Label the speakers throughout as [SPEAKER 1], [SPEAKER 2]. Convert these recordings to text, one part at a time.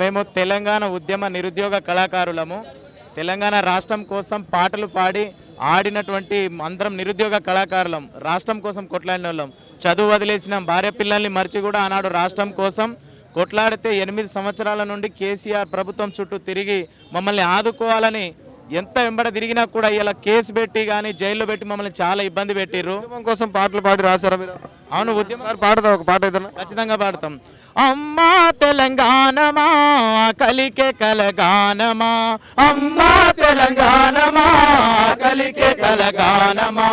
[SPEAKER 1] మేము తెలంగాణ ఉద్యమ నిరుద్యోగ కళాకారులము. తెలంగాణ రాష్ట్రం కోసం పాటలు పాడి ఆడినటువంటి అందరం నిరుద్యోగ కళాకారులం. రాష్ట్రం కోసం కొట్లాడిన వాళ్ళం. చదువు వదిలేసిన భార్య పిల్లల్ని మర్చి కూడా ఆనాడు రాష్ట్రం కోసం కొట్లాడితే 8 సంవత్సరాల నుండి కేసీఆర్ ప్రభుత్వం చుట్టూ తిరిగి మమ్మల్ని ఆదుకోవాలని ఎంత వెంబడ తిరిగినా కూడా ఇలా కేసు పెట్టి కానీ జైల్లో పెట్టి మమ్మల్ని చాలా ఇబ్బంది పెట్టిర్రు.
[SPEAKER 2] ఉద్యమం కోసం పాటలు పాడి రాశారా మీరు?
[SPEAKER 1] అవును, ఉద్యమం
[SPEAKER 2] పాడతా, ఒక పాట ఏదన్నా?
[SPEAKER 1] ఖచ్చితంగా పాడతాం. అమ్మా తెలంగాణమా కలికే కలగానమా, అమ్మా తెలంగాణమా కలికే కలగానమా,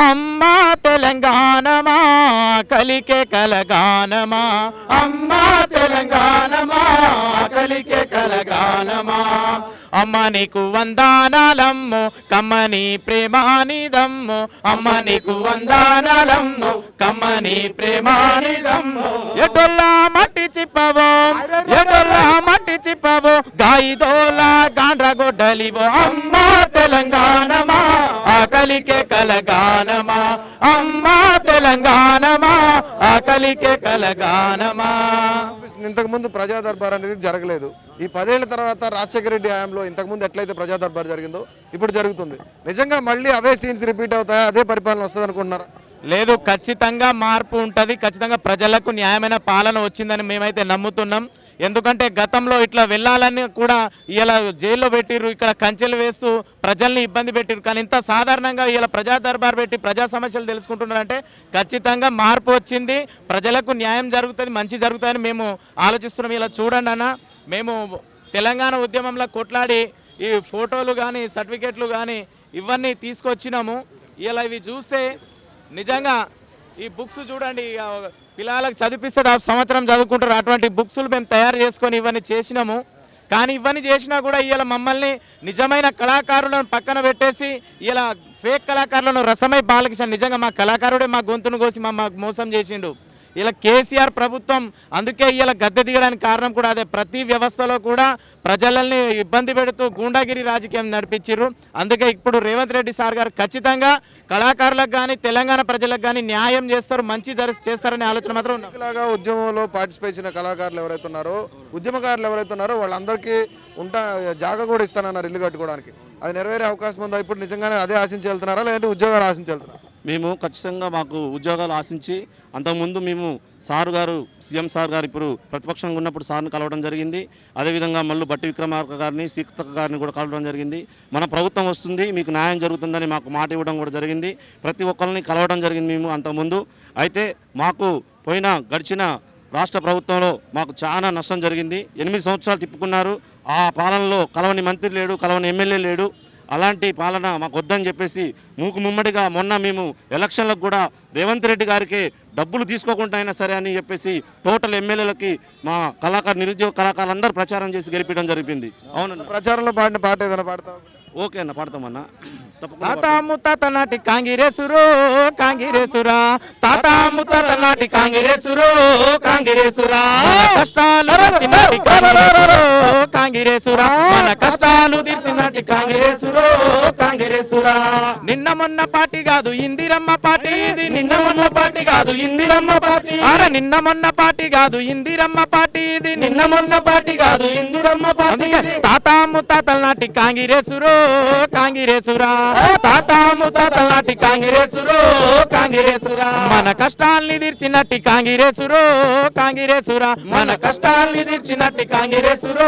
[SPEAKER 1] అమ్మా తెలంగాణమా కలికే కలగానమా, అమ్మా తెలంగాణమా కలికే కలగానమా. అమ్మ నీకు వందనాలమ్ము కమ్మని ప్రేమానిదమ్ము, అమ్మ నీకు వందనాలమ్ము కమ్మని ప్రేమానిదమ్ము. ఎటొల్లా మట్టి చిప్పవో, ఎటొల్లా మట్టి చిప్పవో, గాయిదోలా గాండ్ర గొడ్డలివో, అమ్మ తెలంగాణమా ఆకలికే కలగానమా, అమ్మ తెలంగాణమా ఆకలికే కలగానమా.
[SPEAKER 2] ఇంతకు ముందు ప్రజా దర్బార్ అనేది జరగలేదు. ఈ 10 ఏళ్ల తర్వాత రాజశేఖర రెడ్డి హయాంలో ఇంతకుముందు ఎట్లయితే ప్రజా దర్బార్ జరిగిందో ఇప్పుడు జరుగుతుంది. నిజంగా మళ్ళీ అవే సీన్స్ రిపీట్ అవుతాయా? అదే పరిపాలన వస్తుంది అనుకుంటున్నారా?
[SPEAKER 1] లేదు, ఖచ్చితంగా మార్పు ఉంటుంది. ఖచ్చితంగా ప్రజలకు న్యాయమైన పాలన వచ్చిందని మేమైతే నమ్ముతున్నాం. ఎందుకంటే గతంలో ఇట్లా వెళ్ళాలని కూడా ఇలా జైల్లో పెట్టిర్రు, ఇక్కడ కంచెలు వేస్తూ ప్రజల్ని ఇబ్బంది పెట్టిర్రు. కానీ ఇంత సాధారణంగా ఇలా ప్రజా దర్బార్ పెట్టి ప్రజా సమస్యలు తెలుసుకుంటున్నారంటే ఖచ్చితంగా మార్పు వచ్చింది, ప్రజలకు న్యాయం జరుగుతుంది, మంచి జరుగుతుందని మేము ఆలోచిస్తున్నాం. ఇలా చూడండి అన్న, మేము తెలంగాణ ఉద్యమంలో కొట్లాడి ఈ ఫోటోలు కానీ సర్టిఫికెట్లు కానీ ఇవన్నీ తీసుకొచ్చినాము. ఇలా ఇవి చూస్తే నిజంగా ఈ బుక్స్ చూడండి, పిల్లలకు చదివిస్తే సంవత్సరం చదువుకుంటారు. అటువంటి బుక్స్లు మేము తయారు చేసుకొని ఇవన్నీ చేసినాము. కానీ ఇవన్నీ చేసినా కూడా ఇలా మమ్మల్ని నిజమైన కళాకారులను పక్కన పెట్టేసి ఇలా ఫేక్ కళాకారులను రసమై బాలకిషన్ నిజంగా మా కళాకారుడే మా గొంతును కోసి మాకు మోసం చేసిండు. ఇలా కేసీఆర్ ప్రభుత్వం అందుకే ఇలా గద్దె దిగడానికి కారణం కూడా అదే. ప్రతి వ్యవస్థలో కూడా ప్రజలని ఇబ్బంది పెడుతూ గూండాగిరి రాజకీయం నడిపించారు. అందుకే ఇప్పుడు రేవంత్ రెడ్డి సార్ గారు ఖచ్చితంగా కళాకారులకు కానీ తెలంగాణ ప్రజలకు కానీ న్యాయం చేస్తారు, మంచి చేస్తారనే ఆలోచన మాత్రం ఉంది.
[SPEAKER 2] ఇలాగా ఉద్యమంలో పార్టిసిపేట్ చేసిన కళాకారులు ఎవరైతే ఉన్నారో, ఉద్యమకారులు ఎవరైతే ఉన్నారో వాళ్ళందరికీ జాగా కూడా ఇస్తానన్నారు ఇల్లు కట్టుకోవడానికి. అది నెరవేరే అవకాశం ఉందా? ఇప్పుడు నిజంగానే అదే ఆశించి వెళ్తున్నారా, లేదంటే ఉద్యోగాలు ఆశించి వెళ్తున్నారా?
[SPEAKER 3] మేము ఖచ్చితంగా మాకు ఉద్యోగాలు ఆశించి, అంతకుముందు మేము సార్ గారు సీఎం సార్ గారు ఇప్పుడు ప్రతిపక్షంగా ఉన్నప్పుడు సార్ని కలవడం జరిగింది. అదేవిధంగా మళ్ళీ బట్టి విక్రమార్క గారిని, సీతక్క గారిని కూడా కలవడం జరిగింది. మన ప్రభుత్వం వస్తుంది, మీకు న్యాయం జరుగుతుందని మాకు మాట ఇవ్వడం కూడా జరిగింది. ప్రతి ఒక్కరిని కలవడం జరిగింది మేము అంతకుముందు. అయితే మాకు గడిచిన రాష్ట్ర ప్రభుత్వంలో మాకు చాలా నష్టం జరిగింది. 8 సంవత్సరాలు తిప్పుకున్నారు. ఆ పాలనలో కలవని మంత్రి లేడు, కలవని ఎమ్మెల్యే లేడు. అలాంటి పాలన మాకు వద్దని చెప్పేసి ముమ్మడిగా మొన్న మేము ఎలక్షన్లకు కూడా రేవంత్ రెడ్డి గారికి డబ్బులు తీసుకోకుండా అయినా సరే అని చెప్పేసి టోటల్ ఎమ్మెల్యేలకి మా నిరుద్యోగ కళాకారులందరూ ప్రచారం చేసి గెలిపించడం జరిగింది. అవునన్నా,
[SPEAKER 2] ప్రచారంలో పాడిన పాట ఏదైనా పాడతాం?
[SPEAKER 3] ఓకే అన్న, పాడతామన్నా.
[SPEAKER 1] తాత ముత్తాత నాటి కాంగిరేసురో కాంగిరేసురా, తాత ముత్తాత నాటి కాంగిరేసురో కాంగిరేసురా, కష్టాలు తీర్చినాటి కాంగిరేసురా, మన కష్టాలు తీర్చినాటి కాంగిరేసురో కాంగిరేసురా. నిన్న మొన్న పార్టీ కాదు ఇందిరమ్మ పార్టీ ఇది, నిన్న మొన్న పార్టీ కాదు ఇందిరమ్మ పార్టీ, అరే నిన్న మొన్న పార్టీ కాదు ఇందిరమ్మ పార్టీ ఇది, నిన్న మొన్న పార్టీ కాదు ఇందిరమ్మ పార్టీ. తాత ముత్తాతల నాటి కాంగిరేసురో కాంగిరేసురా, తాత ముత్తాతల నాటి కాంగిరేసురో కాంగిరేసురా, మన కష్టాల్ని తీర్చినట్టి కాంగిరేసురో కాంగిరేసురా, మన కష్టాల్ని తీర్చినట్టి కాంగిరేసురో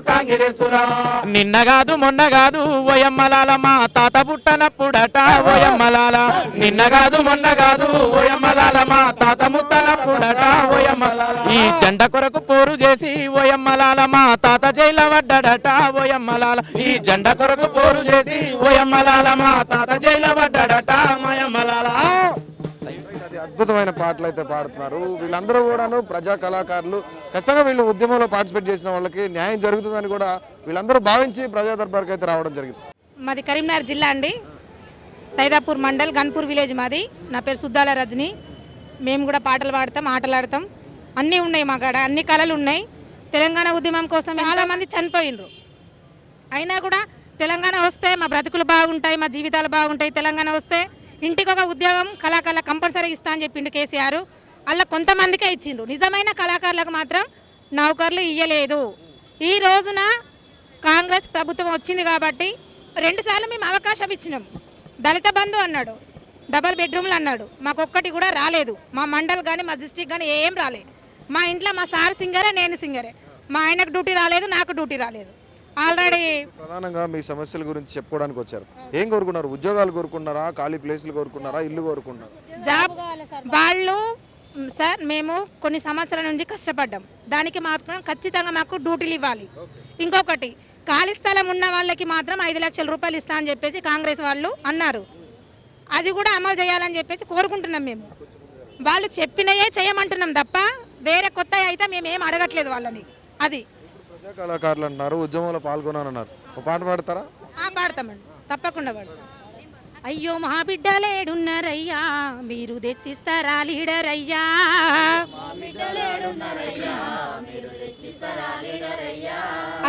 [SPEAKER 1] కాంగిరేసురా. నిన్న కాదు మొన్న కాదు ఓయమ్మలాల మా తాత పుట్టనప్పుడట ఓయమ్మలాల, నిన్న కాదు మొన్న కాదు ఓయమ్మలాల మా తాత ముట్టనప్పుడట ఓయమ్మలాల. ఈ జెండ కొరకు పోరు చేసి ఓయమ్మలాల మా తాత జైల పడ్డాడట ఓయమ్మలాల, ఈ జెండ కొరకు పోరు చేసి ఓయమ్మలాల మా తాత జైల పడ్డాడట ఓయమ్మలాల.
[SPEAKER 2] అది అద్భుతమైన పాటలు అయితే పాడుతున్నారు. వీళ్ళందరూ కూడాను ప్రజా కళాకారులు. ఖచ్చితంగా వీళ్ళు ఉద్యమంలో పార్టిసిపేట్ చేసిన వాళ్ళకి న్యాయం జరుగుతుందని కూడా వీళ్ళందరూ భావించి ప్రజా దర్బార్కి అయితే రావడం జరిగింది.
[SPEAKER 4] మాది కరీంనగర్ జిల్లా అండి, సైదాపూర్ మండల్, గన్పూర్ విలేజ్ మాది. నా పేరు సుద్దాల రజని. మేము కూడా పాటలు పాడతాం, ఆటలు ఆడతాం, అన్నీ ఉన్నాయి మా కాడ, అన్ని కళలు ఉన్నాయి. తెలంగాణ ఉద్యమం కోసం చాలామంది చనిపోయినరు, అయినా కూడా తెలంగాణ వస్తే మా బ్రతుకులు బాగుంటాయి, మా జీవితాలు బాగుంటాయి, తెలంగాణ వస్తే ఇంటికి ఒక ఉద్యోగం కళాకారుల కంపల్సరీ ఇస్తా అని చెప్పిండు కేసీఆర్. అలా కొంతమందికే ఇచ్చిండ్రు, నిజమైన కళాకారులకు మాత్రం నౌకర్లు ఇయ్యలేదు. ఈ రోజున కాంగ్రెస్ ప్రభుత్వం వచ్చింది కాబట్టి 2 సార్లు మేము అవకాశం ఇచ్చినాం. దళిత బంధు అన్నాడు, డబల్ బెడ్రూమ్లు అన్నాడు, మాకు ఒక్కటి కూడా రాలేదు. మా మండల్ కానీ మా డిస్ట్రిక్ట్ కానీ ఏం రాలేదు. మా ఇంట్లో మా సార్ సింగరే, నేను సింగరే. మా ఆయనకు డ్యూటీ రాలేదు, నాకు డ్యూటీ రాలేదు. ఆల్రెడీ
[SPEAKER 2] ప్రధానంగా మీ సమస్యల గురించి చెప్పుకోవడానికి వచ్చారు. ఏం కోరుకున్నారు? ఉద్యోగాలు కోరుకున్నారా, ఖాళీ ప్లేసులు కోరుకున్నారా, ఇల్లు కోరుకున్నారా?
[SPEAKER 4] జాబ్ వాళ్ళు సార్ మేము కొన్ని సంవత్సరాల నుంచి కష్టపడ్డాం, దానికి మాత్రం ఖచ్చితంగా మాకు డ్యూటీలు ఇవ్వాలి. ఇంకొకటి ఖాళీ స్థలం ఉన్న వాళ్ళకి మాత్రం 5 లక్షల రూపాయలు ఇస్తా అని చెప్పేసి కాంగ్రెస్ వాళ్ళు అన్నారు. అది కూడా అమలు చేయాలని చెప్పేసి కోరుకుంటున్నాం. మేము వాళ్ళు చెప్పినయే చేయమంటున్నాం తప్ప వేరే కొత్త అయితే మేము ఏం అడగట్లేదు వాళ్ళని. అది
[SPEAKER 2] ప్రజా కళాకారులు అంటున్నారు, ఉద్యమంలో పాల్గొన్నానన్నారు. ఒక పాట పాడతారా?
[SPEAKER 4] పాడతామండి, తప్పకుండా పాడతాం. అయ్యో మా బిడ్డలేడున్నారయ్యా, మీరు తెచ్చిస్తారా లీడర్ అయ్యా.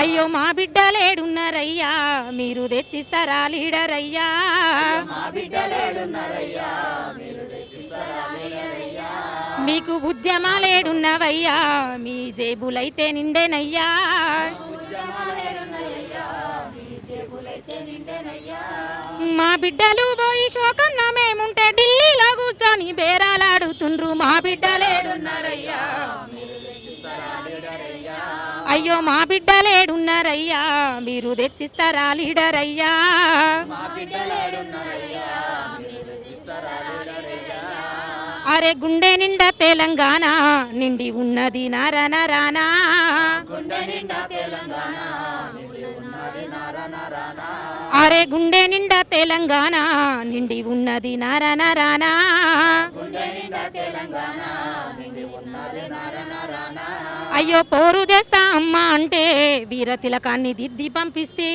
[SPEAKER 4] అయ్యో మా బిడ్డలేడున్నారయ్యా, మీరు తెచ్చిస్తారా లీడర్ అయ్యా. మీకు ఉద్యమాలేడున్నవయ్యా, మీ జేబులైతే నిండేనయ్యా. మా బిడ్డలు పోయి శోకన్న మేముంటే ఢిల్లీలో కూర్చొని బేరాలాడుతుండ్రు. మా బిడ్డలేడున్నారయ్యా, అయ్యో మా బిడ్డలేడున్నారయ్యా, మీరు తెచ్చిస్తారా లీడర్ అయ్యా. అరే గుండె నిండా తెలంగాణ నిండి ఉన్నది నారానా. అరే గుండె నిండా తెలంగాణ నిండి ఉన్నది నారానా. అయ్యో పోరు చేస్తా అమ్మా అంటే వీర తిలకాన్ని దిద్ది పంపిస్తే.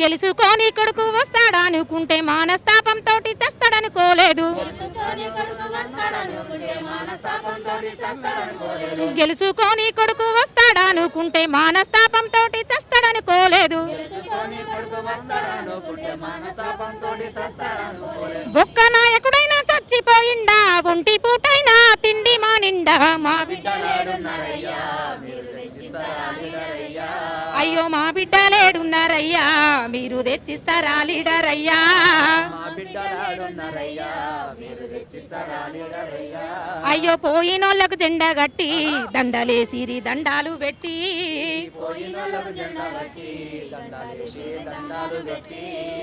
[SPEAKER 4] గెలుసుకొని కొడుకు వస్తాడా అనుకుంటే మానస్తాపం తోటి చస్తాడనుకోలేదు. గెలుసుకొని కొడుకు వస్తాడా అనుకుంటే మానస్తాపం తోటి చస్తాడనుకోలేదు. బొక్క నాయకుడైనా చచ్చిపోయిండా, ఒంటి పూటైనా తిండి మానిండా. మా అయ్యో మా బిడ్డలేడున్నారయ్యా, మీరు తెచ్చిస్తారా లీడర్ అయ్యా. అయ్యో పోయినోళ్ళకు జెండా గట్టి దండలేసిరి దండాలు పెట్టి.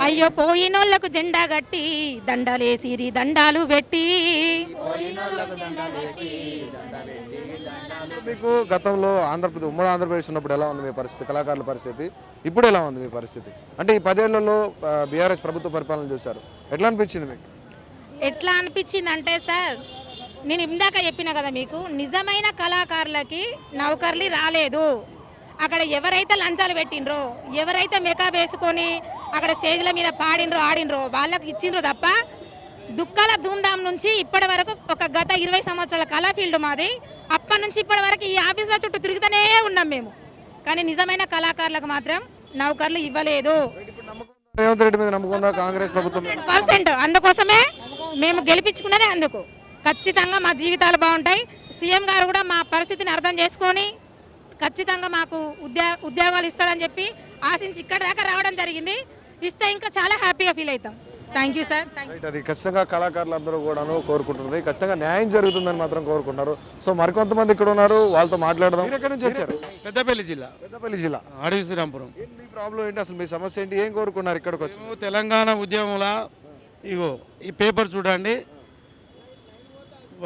[SPEAKER 4] అయ్యో పోయినోళ్ళకు జెండా గట్టి దండలేసిరి దండాలు పెట్టి.
[SPEAKER 2] మీకు గతంలో ఉమ్మడి ఆంధ్రప్రదేశ్ ఉన్నప్పుడు ఎలా ఉంది మీ పరిస్థితి, కళాకారుల పరిస్థితి? ఇప్పుడు ఎలా ఉంది మీ పరిస్థితి? అంటే ఈ 10 ఏళ్లలో బీఆర్ఎస్ ప్రభుత్వ పరిపాలన చూశారు, ఎట్లా అనిపించింది మీకు?
[SPEAKER 4] ఎట్లా అనిపించింది అంటే సార్, నేను ఇందాక చెప్పిన కదా మీకు, నిజమైన కళాకారులకి నౌకర్లు రాలేదు. అక్కడ ఎవరైతే లంచాలు పెట్టినరో, ఎవరైతే మేకప్ వేసుకొని అక్కడ స్టేజ్ల మీద పాడినరో ఆడినరో వాళ్ళకి ఇచ్చిండ్రో తప్ప, దుఃఖాల ధూమ్ధాం నుంచి ఇప్పటి వరకు ఒక గత 20 సంవత్సరాల కళా ఫీల్డ్ మాది. అప్పటి నుంచి ఇప్పటి వరకు ఈ ఆఫీసుల చుట్టూ తిరుగుతూనే ఉన్నాం మేము. కానీ నిజమైన కళాకారులకు మాత్రం నౌకర్లు ఇవ్వలేదు.
[SPEAKER 2] రేవంత్ రెడ్డి మీద నమ్మకం ఉందా కాంగ్రెస్ ప్రభుత్వం?
[SPEAKER 4] 100%. అందుకోసమే మేము గెలిపించుకున్నదే అందుకు. ఖచ్చితంగా మా జీవితాలు బాగుంటాయి. సీఎం గారు కూడా మా పరిస్థితిని అర్థం చేసుకొని ఖచ్చితంగా మాకు ఉద్యోగాలు ఇస్తాడని చెప్పి ఆశించి ఇక్కడ దాకా రావడం జరిగింది. ఇస్తే ఇంకా చాలా హ్యాపీగా ఫీల్ అవుతాం. Thank you sir.
[SPEAKER 2] అది ఖచ్చితంగా కళాకారులందరూ కూడాను కోరుకుంటున్నది. ఖచ్చితంగా న్యాయం జరుగుతుందని మాత్రం కోరుకుంటున్నారు. సో మరికొంతమంది ఇక్కడ ఉన్నారు, వాళ్ళతో మాట్లాడదాం. మీరు ఎక్కడి నుంచి వచ్చారు?
[SPEAKER 5] పెద్దపల్లి జిల్లా.
[SPEAKER 2] పెద్దపల్లి జిల్లా.
[SPEAKER 5] అడవి శ్రీరాంపురం.
[SPEAKER 2] మీ ప్రాబ్లం ఏంటి అసలు? మీ సమస్య ఏంటి? ఏం కోరుకున్నారు ఇక్కడికి వచ్చి?
[SPEAKER 5] మేము తెలంగాణ ఉద్యమంలో ఇగో ఈ పేపర్ చూడండి,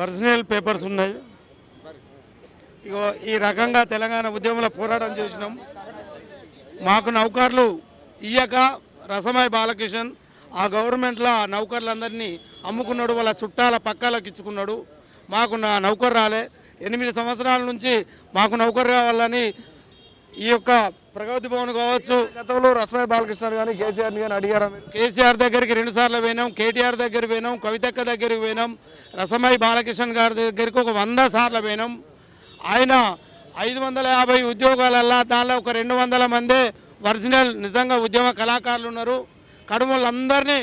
[SPEAKER 5] ఒరిజినల్ పేపర్స్ ఉన్నాయి. ఇగో ఈ రకంగా తెలంగాణ ఉద్యమంలో పోరాటం చేసినాం. మాకు నౌకర్లు ఇయ్యక రసమాయి బాలకిషన్ ఆ గవర్నమెంట్లో ఆ నౌకర్లందరినీ అమ్ముకున్నాడు, వాళ్ళ చుట్టాల పక్కాలకు ఇచ్చుకున్నాడు. మాకు నౌకరు రాలే. 8 సంవత్సరాల నుంచి మాకు నౌకరు కావాలని ఈ యొక్క ప్రగతి భవన్ కావచ్చు,
[SPEAKER 2] గతంలో రసమాయి బాలకృష్ణ కానీ కేసీఆర్ కానీ అడిగారా?
[SPEAKER 5] కేసీఆర్ దగ్గరికి 2 సార్లు పోయినాం, కేటీఆర్ దగ్గరికి పోయినాం, కవితక్క దగ్గరికి పోయినాం, రసమాయి బాలకృష్ణ గారి దగ్గరికి ఒక 100 సార్లు పోయినాం. ఆయన 550 ఉద్యోగాలల్లా దానిలో ఒక 200 మందే ఒరిజినల్ నిజంగా ఉద్యమ కళాకారులు ఉన్నారు. కడుమలందరినీ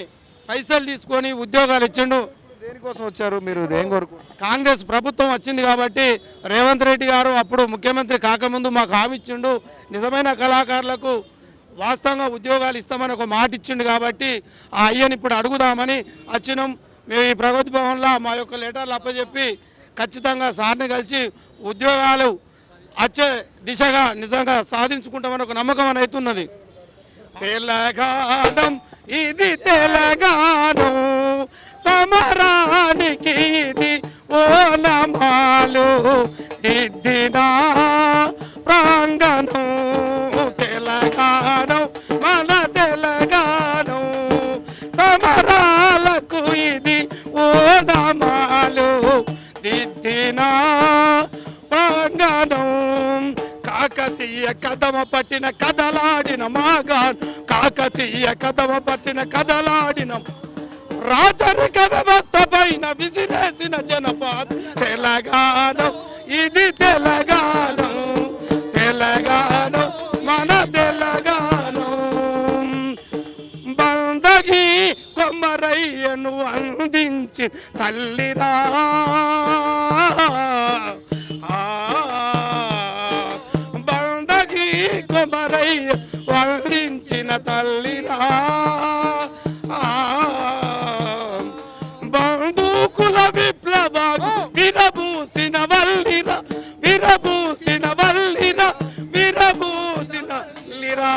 [SPEAKER 5] పైసలు తీసుకొని ఉద్యోగాలు ఇచ్చిండు.
[SPEAKER 2] దేనికోసం వచ్చారు మీరు? ఏం కోరుకుంటున్నారు?
[SPEAKER 5] కాంగ్రెస్ ప్రభుత్వం వచ్చింది కాబట్టి రేవంత్ రెడ్డి గారు అప్పుడు ముఖ్యమంత్రి కాకముందు మాకు హామీ ఇచ్చిండు, నిజమైన కళాకారులకు వాస్తవంగా ఉద్యోగాలు ఇస్తామని ఒక మాట ఇచ్చిండు కాబట్టి ఆ అయ్యని ఇప్పుడు అడుగుదామని వచ్చినాం. మేము ఈ ప్రగతి భవన్లో మా యొక్క లెటర్లు అప్పచెప్పి ఖచ్చితంగా సార్ని కలిసి ఉద్యోగాలు వచ్చే దిశగా నిజంగా సాధించుకుంటామని ఒక నమ్మకం అని అవుతున్నది. తెలంగాణం ఇది తెలంగాణం, సమరానికి ఇది ఓనమాలు దిద్దిన ప్రాంగణం. తెలంగాణం మన తెలంగాణం, సమరాలకు ఇది ఓనమాలు దిద్దిన ప్రాంగణం. కాకతీయ కదమ పట్టిన కదలాడిన మాగాన్, కాకతీయ కదమ పట్టిన కదలాడిన రాజరిక వ్యవస్థ పైన విసిరేసిన జనపాద. తెలంగాణం ఇది తెలంగాణం, తెలంగాణం మన తెలంగాణం. బందగి కొమ్మరయ్యను అందించి తల్లిరా, బందగి కొమ్మరయ్య వందించిన తల్లిరా. బందూకుల విప్లవ విరబూసిన వల్లిరా, విరబూసిన వల్లిరా, విరబూసిన లిరా.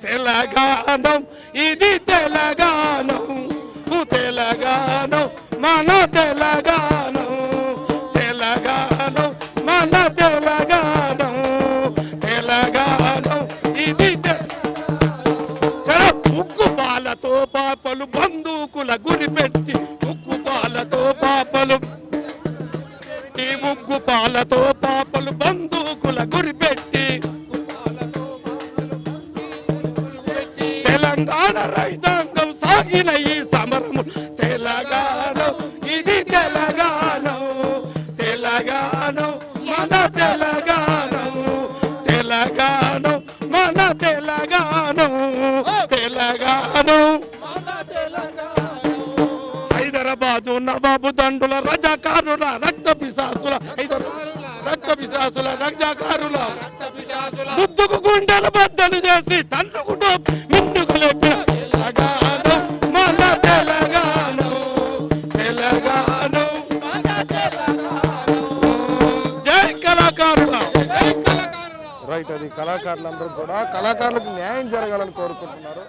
[SPEAKER 5] తెలంగాణం ఇది తెలంగాణం, తెలంగాణం మన తెలంగాణం, తెలంగాణం మన తెలంగాణం, తెలంగాణం ఇది ఉక్కు పాలతో పాపలు బందూకుల గురిపెట్టి, ఉక్కు పాలతో పాపలు, ఈ ఉగ్గు పాలతో పాపలు బందూకుల గురిపెట్టి తెలంగాణ రైతాంగం సాగిన ఈ సమరము. తెలంగాణం ఇది తెలంగాణం, తెలంగాణం మన తెలంగాణం, తెలంగాణం మన తెలంగాణం, తెలంగాణం. హైదరాబాదు నవాబు దండుల రజాకారుల రక్త పిశాసుల, రక్త పిశాసుల రజాకారుల ముద్దుకు గుండెలు బద్దలు చేసి తన్నుకుంటూ మిన్నుకు లేపిన తెలంగాణం మన తెలంగాణం, తెలంగాణం. జై కళాకారుల.
[SPEAKER 2] రైట్, అది కళాకారులందరూ కూడా కళాకారులకు న్యాయం జరగాలని కోరుకుంటున్నారు.